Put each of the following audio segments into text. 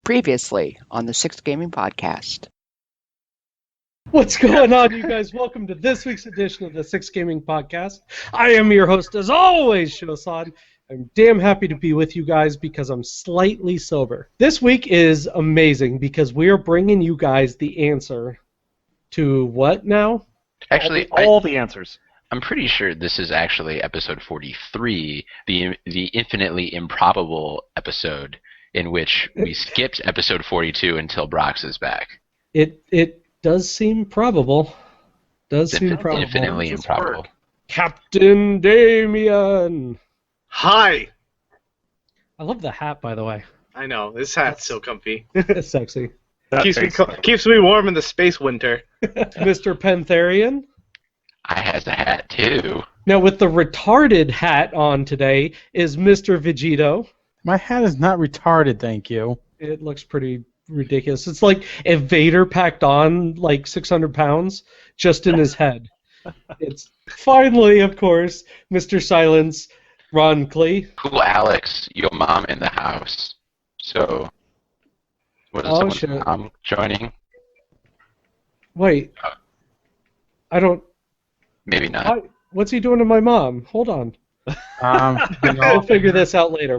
Previously on the Sixth Gaming Podcast. What's going on, you guys? Welcome to this week's edition of the Sixth Gaming Podcast. I am your host, as always, Shosan. I'm damn happy to be with you guys because I'm slightly sober. This week is amazing because we are bringing you guys the answer to what now? Actually, all the answers. I'm pretty sure this is actually episode 43, the infinitely improbable episode in which we skipped episode 42 until Brox is back. It does seem probable. Infinitely improbable. Captain Damien. Hi. I love the hat, by the way. I know, this hat's so comfy. It's sexy. Keeps me warm in the space winter. Mr. Pantherian. I has a hat too. Now, with the retarded hat on today is Mr. Vegito. My hat is not retarded, thank you. It looks pretty ridiculous. It's like if Vader packed on like 600 pounds just in his head. It's finally, of course, Mr. Silence, Ron Klee. Cool, Alex, your mom in the house. So, what is someone's mom joining? Wait. I don't... Maybe not. What's he doing to my mom? Hold on. We'll figure this out later.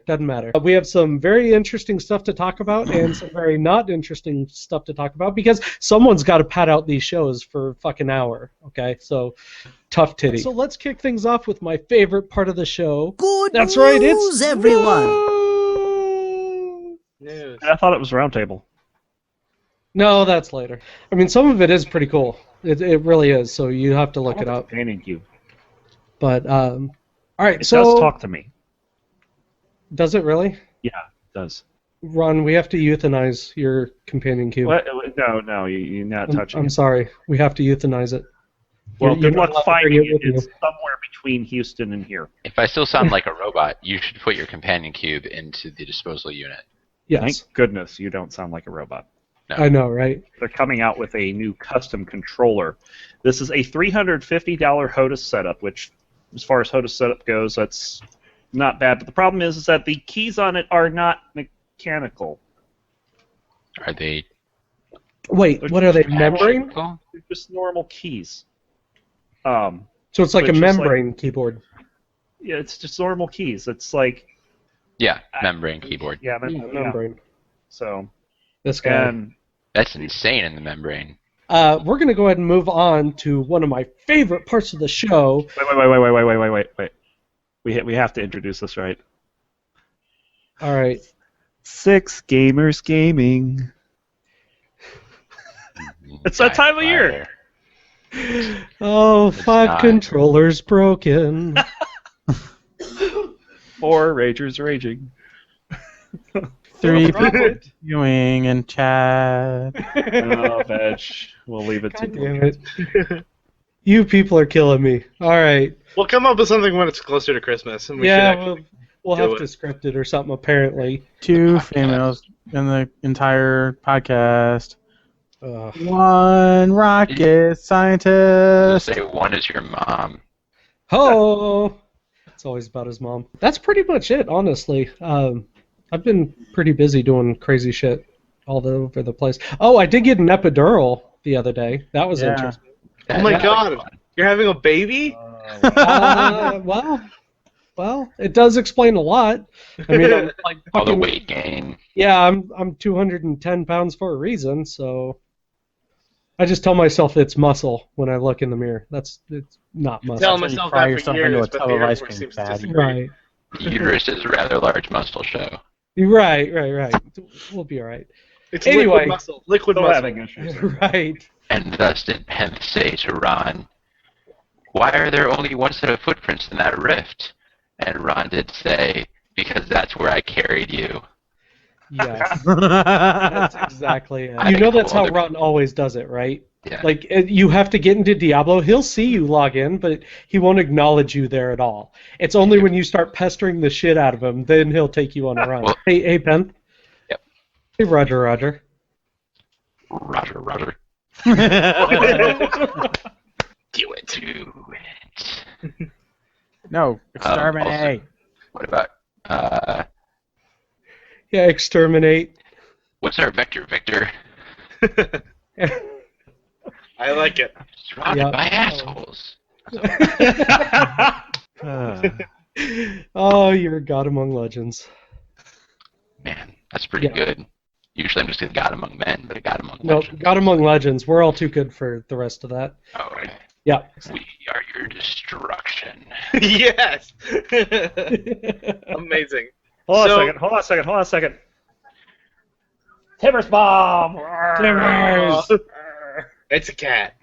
Doesn't matter. We have some very interesting stuff to talk about and some very not interesting stuff to talk about because someone's got to pad out these shows for a fucking hour. Okay, so tough titty. So let's kick things off with my favorite part of the show. Good That's news, right, it's everyone. News. I thought it was Roundtable. No, that's later. I mean, some of it is pretty cool. It really is. So you have to look it up. Companion cube. But all right. It so does talk to me. Does it really? Yeah, it does. Ron, we have to euthanize your companion cube. What? No, you're not touching I'm it. sorry. We have to euthanize it. Well, You're good not allowed luck to bring finding it with it. It's you. somewhere between Houston and here. If I still sound like a robot, you should put your companion cube into the disposal unit. Yes. Thank goodness you don't sound like a robot. No. I know, right? They're coming out with a new custom controller. This is a $350 HOTAS setup, which, as far as HOTAS setup goes, that's not bad. But the problem is that the keys on it are not mechanical. Are they? Wait, what are they, membrane? Mechanical? They're just normal keys. So it's like a Which is membrane keyboard. Yeah, it's just normal keys. It's like Yeah, membrane keyboard. yeah, Membrane. So This guy. and That's insane in the membrane. We're going to go ahead and move on to one of my favorite parts of the show. wait. We have to introduce this right. All right. Six Gamers Gaming. It's that time of year. Oh, It's five not. controllers broken. Four Ragers Raging. Three people viewing and chat. Oh, Veg. We'll leave it God to damn it. You people are killing me. All right. We'll come up with something when it's closer to Christmas. And we Yeah, should actually we'll do have it. to script it or something, apparently. Two females in the entire podcast. Ugh. One rocket Just scientist. say one is your mom. Oh! It's always about his mom. That's pretty much it, honestly. I've been pretty busy doing crazy shit all over the place. Oh, I did get an epidural the other day. That was Yeah. interesting. Oh my That's god, fun. you're having a baby? Well, it does explain a lot. I mean, I'm like All the fucking, weight gain. yeah, I'm 210 pounds for a reason, so I just tell myself it's muscle when I look in the mirror. It's not muscle. Tell when you myself fry that for yourself years, into a but tub the of Air ice Force cream, seems to fatty. disagree. Right. The uterus is a rather large muscle show. Right. We'll be all right. It's Anyway. liquid muscle. Liquid Still muscle. having issues. Right. And thus did Pence say to Ron, "Why are there only one set of footprints in that rift?" And Ron did say, "Because that's where I carried you." Yes. That's exactly it. I You know think that's how other- Ron always does it, right? Yeah. Like, you have to get into Diablo. He'll see you log in, but he won't acknowledge you there at all. It's only when you start pestering the shit out of him, then he'll take you on a run. Well- Hey, Pen. Yep. Hey, Roger. Roger. Do it. No, exterminate. Also, what about Yeah, exterminate. What's our vector, Victor? I like it. Surrounded Yep. by assholes. Oh, you're a god among legends. Man, that's pretty Yeah. good. Usually I'm just a god among men, but a god among No, legends. god among legends. We're all too good for the rest of that. Oh, right. Yeah. We are your destruction. Yes. Amazing. Hold So- on a second. Timber's bomb! Timbers! It's a cat.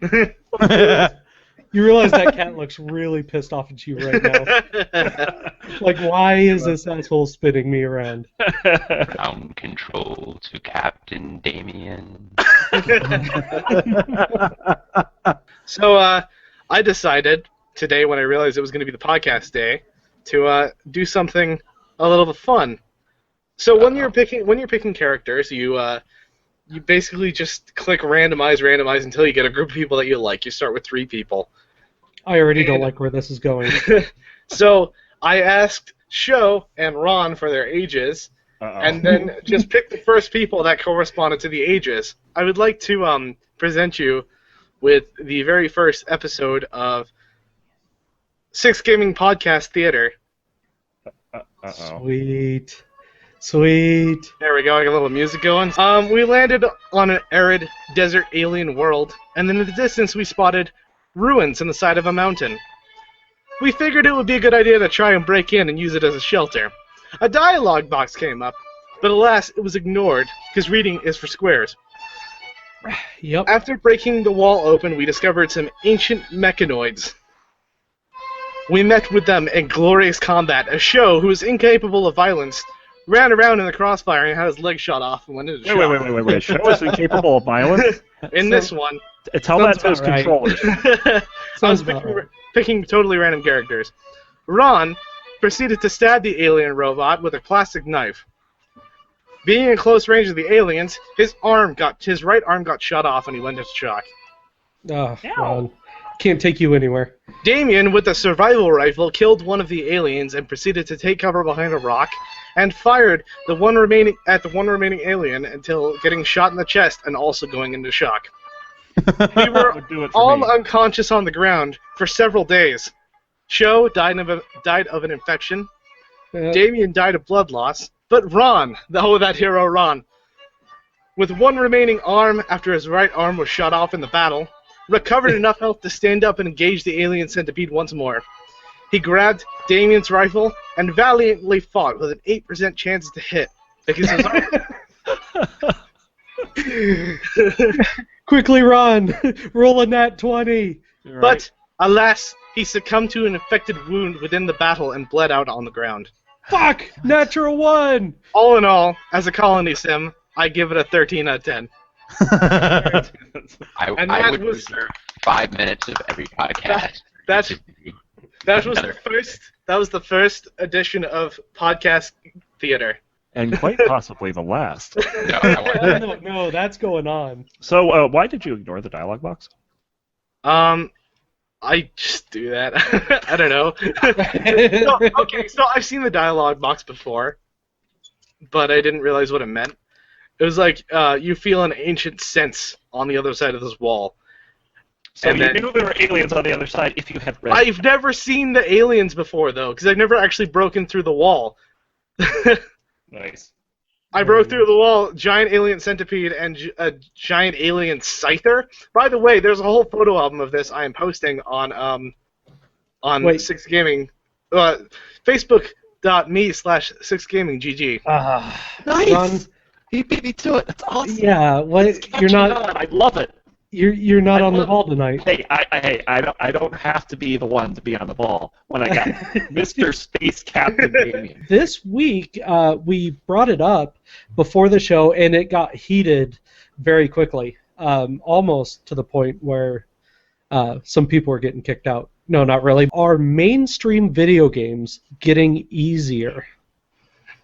You realize that cat looks really pissed off at you right now. Like, why is this asshole spinning me around? Ground control to Captain Damien. So I decided today, when I realized it was going to be the podcast day, to do something a little bit fun. So when you're picking characters, you basically just click randomize until you get a group of people that you like. You start with 3 people. I already don't like where this is going. So I asked Sho and Ron for their ages, and then just pick the first people that corresponded to the ages. I would like to present you with the very first episode of Six Gaming Podcast Theater. Sweet. There we go, I got a little music going. We landed on an arid desert alien world, and then in the distance we spotted ruins in the side of a mountain. We figured it would be a good idea to try and break in and use it as a shelter. A dialogue box came up, but alas, it was ignored, because reading is for squares. Yep. After breaking the wall open, we discovered some ancient mechanoids. We met with them in glorious combat. A Sho, who was incapable of violence, ran around in the crossfire and had his leg shot off and went into shock. Wait. Sho is incapable of violence? In this one. Tell that Sounds to his about right. controllers. I was Sounds about right. picking totally random characters. Ron proceeded to stab the alien robot with a plastic knife. Being in close range of the aliens, his right arm got shot off and he went into shock. Oh, Ron. Can't take you anywhere. Damien, with a survival rifle, killed one of the aliens and proceeded to take cover behind a rock and fired at the one remaining alien until getting shot in the chest and also going into shock. We were all unconscious on the ground for several days. Sho died of an infection. Damien died of blood loss. But Ron, that hero Ron, with one remaining arm after his right arm was shot off in the battle, recovered enough health to stand up and engage the alien centipede once more. He grabbed Damien's rifle and valiantly fought with an 8% chance to hit. Because his Quickly, Ron! Roll a nat 20! Right. But, alas, he succumbed to an infected wound within the battle and bled out on the ground. Fuck! Natural 1! All in all, as a colony sim, I give it a 13 out of 10. I would reserve 5 minutes of every podcast. That was the first edition of Podcast Theater. And quite possibly the last. No, I want No, that's going on. So, why did you ignore the dialogue box? I just do that. I don't know. So I've seen the dialogue box before, but I didn't realize what it meant. It was like, you feel an ancient sense on the other side of this wall. So And you then- knew there were aliens on the other side if you had read. I've never seen the aliens before, though, because I've never actually broken through the wall. Nice. I broke through the wall, giant alien centipede, and a giant alien scyther. By the way, there's a whole photo album of this I am posting on Wait. 6gaming, facebook.me/6gaminggg. Nice. Ron, He beat me to it. That's awesome. yeah, what? You're not. I love it. You're not on the ball tonight. Hey, I don't have to be the one to be on the ball when I got Mr. Space Captain Damien. This week, we brought it up before the show, and it got heated very quickly, almost to the point where some people were getting kicked out. No, not really. Are mainstream video games getting easier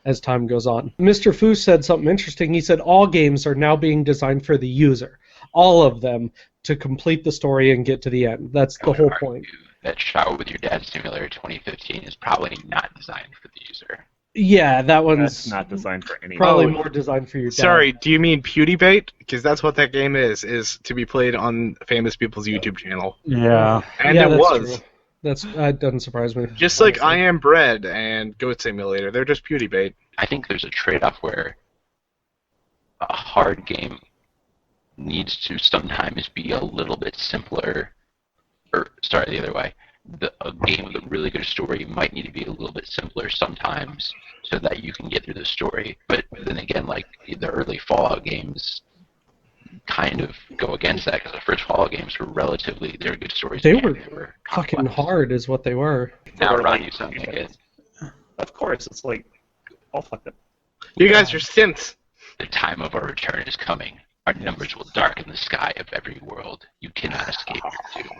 as time goes on? Mr. Fu said something interesting. He said all games are now being designed for the user. All of them to complete the story and get to the end. That's the whole point. That Shower with Your Dad Simulator 2015 is probably not designed for the user. Yeah, that That's one's not designed for any. probably Oh, more designed for your dad. Sorry, do you mean PewDieBait? Because that's what that game is to be played on famous people's YouTube channel. Yeah. And yeah, it that's was. true. That doesn't surprise me. Just like honestly. I Am Bread and Goat Simulator, they're just PewDieBait. I think there's a trade-off where a hard game needs to sometimes be a little bit simpler, or sorry, the other way. A game with a really good story might need to be a little bit simpler sometimes so that you can get through the story. But then again, like the early Fallout games kind of go against that because the first Fallout games were they're good stories. They and were fucking complex. hard, is what they were. Now Ron, you sound like it. Of course, it's like all fucked up. You guys are synths. The time of our return is coming. Our numbers will darken the sky of every world. You cannot escape your doom.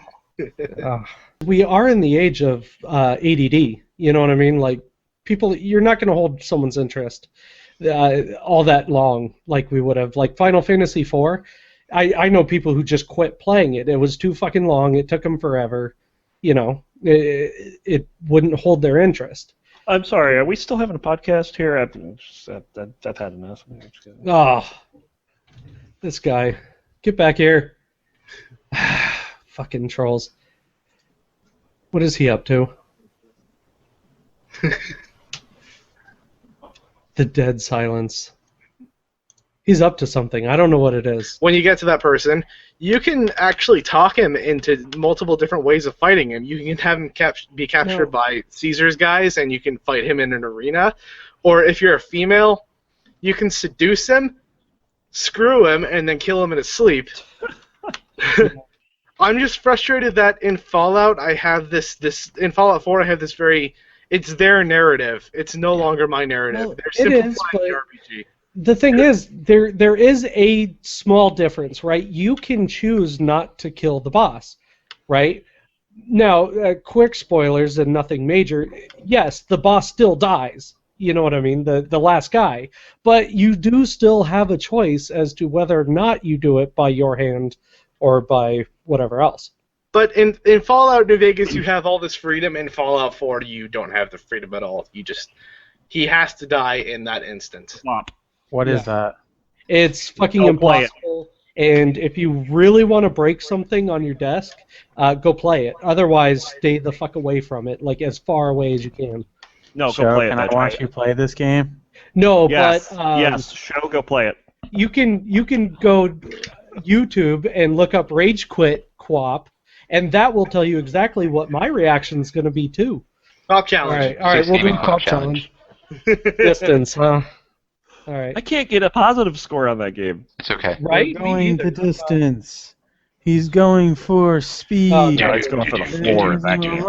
We are in the age of ADD. You know what I mean? Like, people, you're not going to hold someone's interest all that long like we would have. Like Final Fantasy IV, I know people who just quit playing it. It was too fucking long. It took them forever. You know, it wouldn't hold their interest. I'm sorry, are we still having a podcast here? I've had enough. Oh, this guy. Get back here. Fucking trolls. What is he up to? The dead silence. He's up to something. I don't know what it is. When you get to that person, you can actually talk him into multiple different ways of fighting him. You can have him be captured by Caesar's guys, and you can fight him in an arena. Or if you're a female, you can seduce him, screw him, and then kill him in his sleep. I'm just frustrated that in Fallout I have this in Fallout 4 I have this it's their narrative. It's no longer my narrative. Well, They're it is, simplifying but the RPG. the thing is, there is a small difference, right? You can choose not to kill the boss, right? Now, quick spoilers and nothing major. Yes, the boss still dies. You know what I mean? The last guy. But you do still have a choice as to whether or not you do it by your hand or by whatever else. But in Fallout New Vegas, you have all this freedom. In Fallout 4, you don't have the freedom at all. He has to die in that instant. What is that? It's fucking Go play it. impossible. And if you really want to break something on your desk, go play it. Otherwise, stay the fuck away from it, like as far away as you can. No, Show, go play it. can I watch you play this game? No, Yes, but yes. Show, go play it. you can go YouTube and look up Rage Quit Co-op, and that will tell you exactly what my reaction is going to be too. Top challenge. All right, we'll do Gaming top challenge. Distance, huh? All right. I can't get a positive score on that game. It's okay. Right? We're going the distance. He's going for speed. Oh, No, he's going for the floor in that game.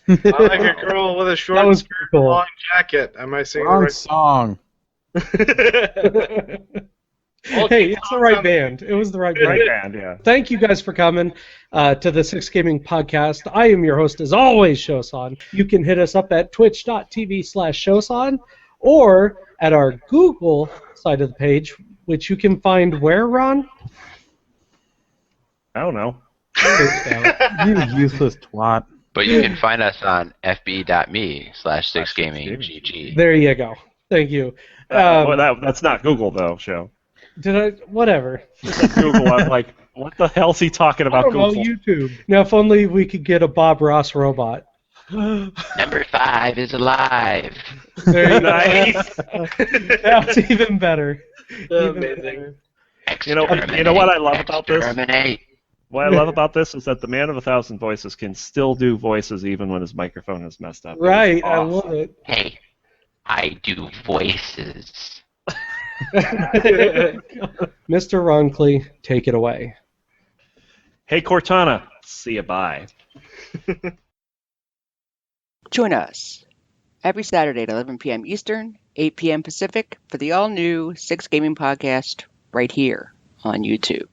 I like a girl with a short That was skirt pretty and cool. long jacket. Am I singing Wrong the song. right? Hey, it's the right band. It was the right band. Right band, yeah. Thank you guys for coming to the Six Gaming Podcast. I am your host, as always, Shosan. You can hit us up at twitch.tv/Shosan or at our Google side of the page, which you can find where, Ron? I don't know. You useless twat. But you can find us on fb.me/6gaming.gg. There you go. Thank you. Well, that's not Google, though, Show. Did I? Whatever. Google, I'm like, what the hell's he talking I about don't know, Google? YouTube. Now, if only we could get a Bob Ross robot. Number 5 is alive. There you go. Nice. That's even better. Even Amazing. better. You know what I love about this? Exterminate. What I love about this is that the man of 1,000 voices can still do voices even when his microphone is messed up. Right, It's I awesome. love it. Hey, I do voices. Mr. Roncliffe, take it away. Hey, Cortana. See ya, bye. Join us every Saturday at 11 p.m. Eastern, 8 p.m. Pacific for the all-new Six Gaming Podcast right here on YouTube.